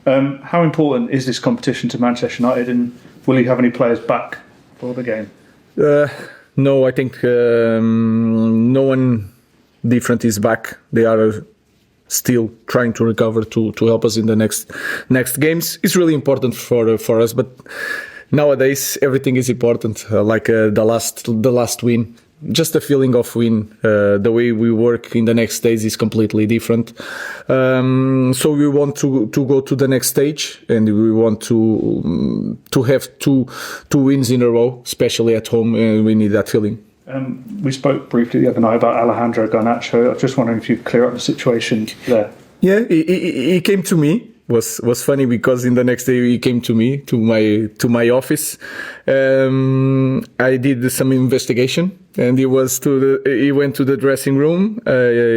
How important is this competition to Manchester United, and will you have any players back for the game? No, I think no one different is back. They are still trying to recover to help us in the next games. It's really important for us, but nowadays everything is important. Like the last win, just a feeling of win. The way we work in the next days is completely different. So we want to go to the next stage, and we want to have two wins in a row, especially at home. And we need that feeling. We spoke briefly the other night about Alejandro Garnacho. I was just wondering if you could clear up the situation there. Yeah, he came to me. Was funny because in the next day he came to me to my office. I did some investigation, and he went to the dressing room,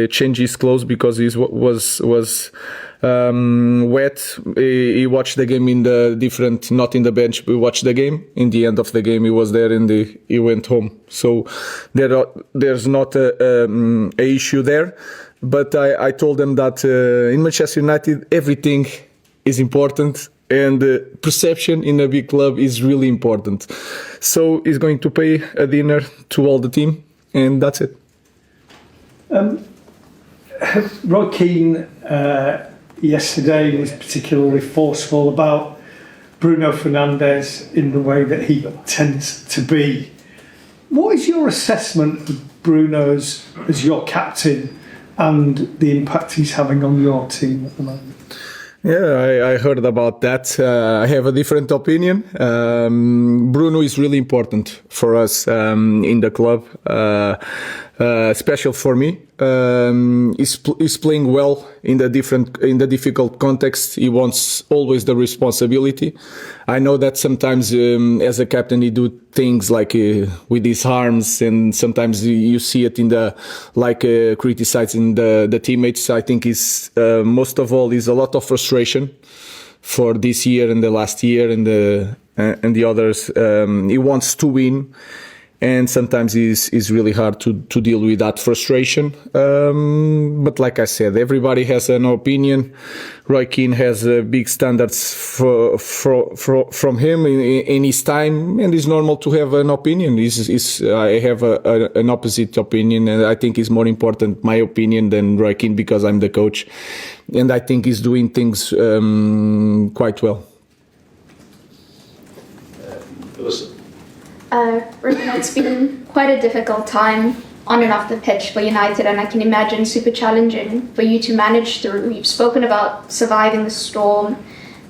changed his clothes because he was wet. He watched the game not in the bench. We watched the game. In the end of the game, he was there, and he went home. So there's not a issue there. But I told them that in Manchester United, everything is important, and perception in a big club is really important. So he's going to pay a dinner to all the team, and that's it. Roy Keane yesterday was particularly forceful about Bruno Fernandes in the way that he tends to be. What is your assessment of Bruno as your captain and the impact he's having on your team at the moment? Yeah, I heard about that. I have a different opinion. Bruno is really important for us in the club, special for me. He's playing well in the difficult context. He wants always the responsibility. I know that sometimes as a captain he do things like with his arms, and sometimes you see it in criticizing the teammates. I think is most of all is a lot of frustration for this year and the last year and the others. He wants to win. And sometimes it's really hard to deal with that frustration. But like I said, everybody has an opinion. Roy Keane has big standards from him in his time, and it's normal to have an opinion. I have an opposite opinion, and I think it's more important, my opinion, than Roy Keane, because I'm the coach. And I think he's doing things quite well. Ruben, it's been quite a difficult time on and off the pitch for United, and I can imagine super challenging for you to manage through. You've spoken about surviving the storm,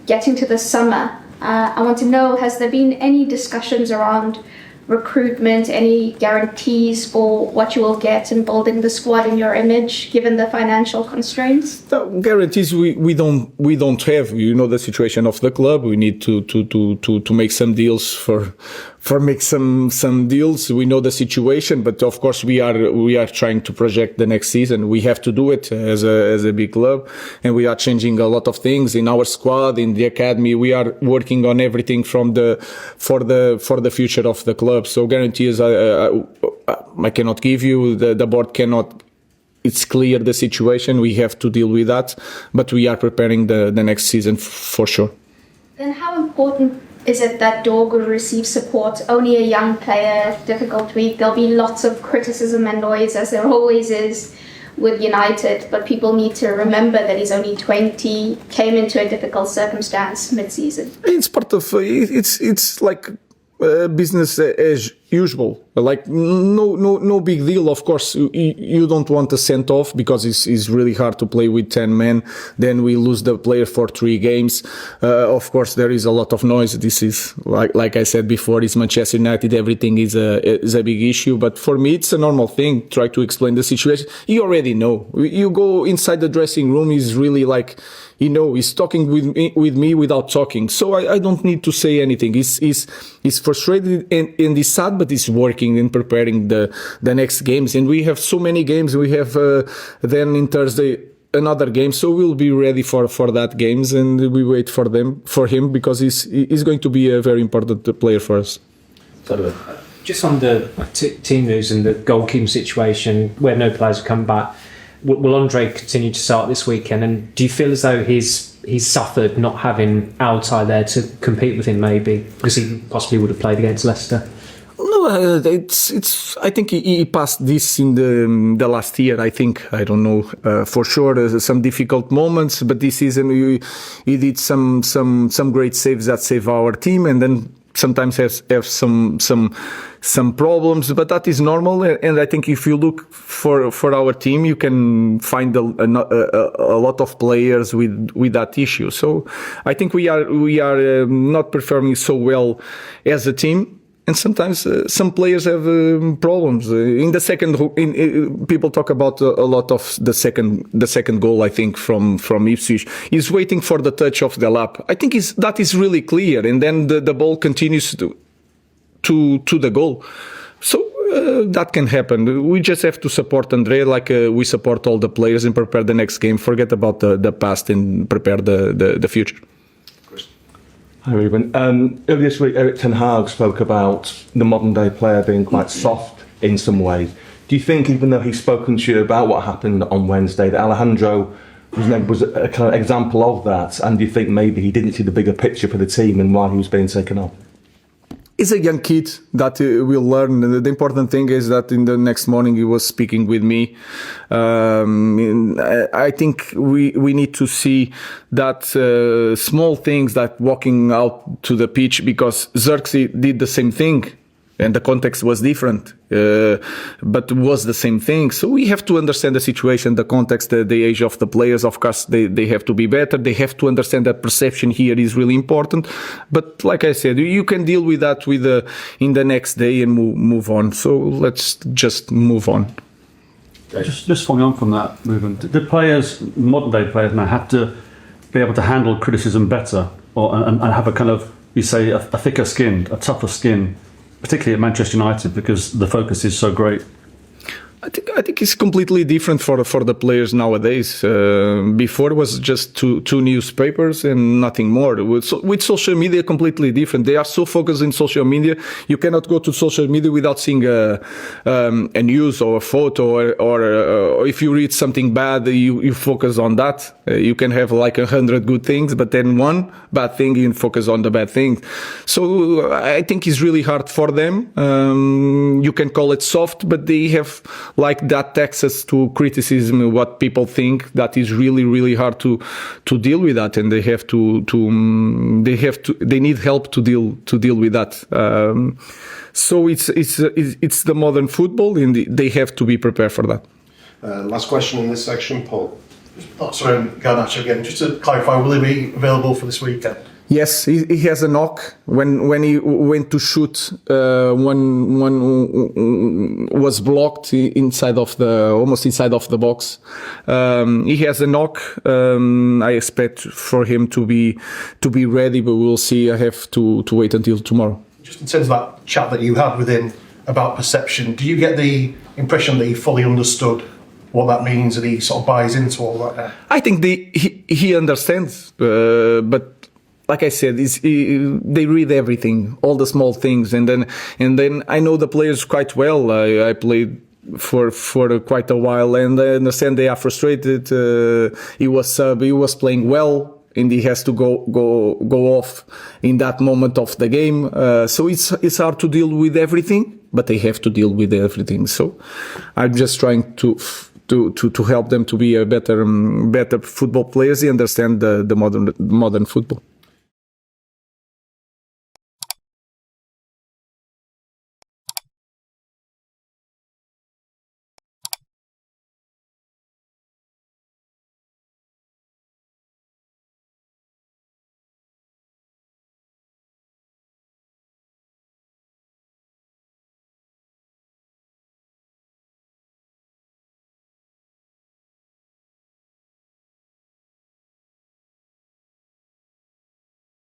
getting to the summer. I want to know, has there been any discussions around recruitment, any guarantees for what you will get in building the squad in your image, given the financial constraints? No, guarantees we don't have. You know the situation of the club. We need to make some deals for make some deals. We know the situation, but of course we are trying to project the next season. We have to do it as a big club, and we are changing a lot of things in our squad, in the academy. We are working on everything for the future of the club. So guarantees I cannot give you. The board cannot. It's clear the situation. We have to deal with that, but we are preparing the next season for sure. Then how important is it that Dorgu receives support? Only a young player, difficult week. There'll be lots of criticism and noise, as there always is with United, but people need to remember that he's only 20, came into a difficult circumstance mid-season. It's part of it's like business as usual. Like no big deal. Of course, you don't want a sent off because it's really hard to play with 10 men. Then we lose the player for 3 games. Of course, there is a lot of noise. This is like I said before, it's Manchester United. Everything is a big issue. But for me, it's a normal thing. Try to explain the situation. You already know. You go inside the dressing room. He's really like, he's talking with me without talking. So I don't need to say anything. He's frustrated and he's sad, but he's working and preparing the next games. And we have so many games. We have then in Thursday another game, so we'll be ready for that games, and we wait for him because he's going to be a very important player for us. Just on the team news and the goalkeeping situation, where no players have come back, will Andre continue to start this weekend? And do you feel as though his he's suffered not having Altay there to compete with him, maybe because he possibly would have played against Leicester. No, it's. I think he passed this in the last year. I think I don't know for sure. Some difficult moments, but this season he did some great saves that save our team, and then sometimes have some problems. But that is normal. And I think if you look for our team, you can find a lot of players with that issue. So I think we are not performing so well as a team. And sometimes some players have problems. In the second, people talk about a lot of the second goal. I think from Ipswich, he's waiting for the touch of the lap. I think that is really clear, and then the ball continues to the goal. So that can happen. We just have to support Andre like we support all the players and prepare the next game. Forget about the past and prepare the future. Hi Ruben. Earlier this week, Erik ten Hag spoke about the modern day player being quite soft in some ways. Do you think, even though he's spoken to you about what happened on Wednesday, that Alejandro was a kind of example of that? And do you think maybe he didn't see the bigger picture for the team and why he was being taken off? He's a young kid that will learn. The important thing is that in the next morning he was speaking with me. I think we need to see that small things, that walking out to the pitch, because Xerxes did the same thing. And the context was different, but was the same thing. So we have to understand the situation, the context, the age of the players. Of course, they have to be better. They have to understand that perception here is really important. But like I said, you can deal with that in the next day and move on. So let's just move on. Just following on from that movement, the players, modern day players now, have to be able to handle criticism better, and have a kind of, you say, a thicker skin, a tougher skin, particularly at Manchester United, because the focus is so great. I think it's completely different for the players nowadays. Before it was just two newspapers and nothing more. With social media, completely different. They are so focused in social media. You cannot go to social media without seeing a news or a photo, or if you read something bad, you focus on that. You can have like 100 good things, but then one bad thing, you focus on the bad thing. So I think it's really hard for them. You can call it soft, but they have like that access to criticism, what people think, that is really, really hard to deal with that, and they need help to deal with that. So it's the modern football, and they have to be prepared for that. Last question in this section, Paul. Sorry, Garnacho again. Just to clarify, will he be available for this weekend? Yes, he has a knock. When he went to shoot, one was blocked almost inside of the box. He has a knock. I expect for him to be ready, but we'll see. I have to wait until tomorrow. Just in terms of that chat that you had with him about perception, do you get the impression that he fully understood what that means and he sort of buys into all that? I think he understands, but like I said, they read everything, all the small things, and then I know the players quite well. I played for quite a while, and I understand they are frustrated. He was playing well, and he has to go off in that moment of the game. So it's hard to deal with everything, but they have to deal with everything. So I'm just trying to help them to be a better football players. They understand the modern football.